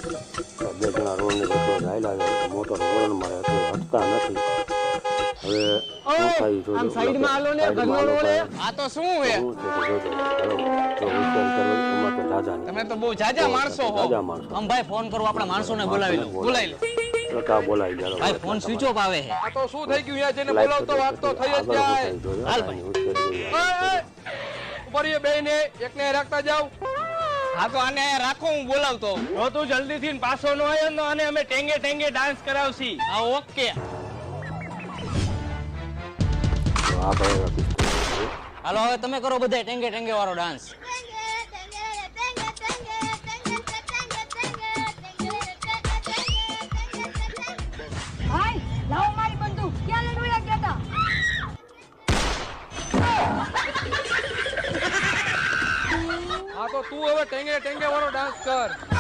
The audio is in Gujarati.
બે જણા રોડની વચ્ચે હાલ્યા છે મોટર રોડ મારે હટતા નથી હવે શું થાય જોજો આમ સાઈડમાં હાલો ને ઘરનો લે આ તો શું હે તમે તો બહુ જાજા માણસો હો આમ ભાઈ ફોન કરો આપણા માણસોને બોલાવી લો બોલાવી લો બોલાવી દે ભાઈ ફોન સ્વિચ ઓફ આવે છે આ તો શું થઈ ગયું અહીંયા જેને બોલાવતો વાત તો થઈ જ જાય હાલ ભાઈ ઉપર એ બેને એકને રાખતા જાવ હા તો આને રાખો હું બોલાવતો જો તું જલ્દી થી પાછો ન આવ્યો ને અને અમે ટેંગે ટેંગે ડાન્સ કરાવશી હા ઓકે હાલો હવે તમે કરો બધા ટેંગે ટેંગે વાળો ડાન્સ ભાઈ લાવો મારી બંદૂક ક્યાં લઈને ગયા હતા હા તો તું હવે ટેંગે ટેંગે વાળો ડાન્સ કર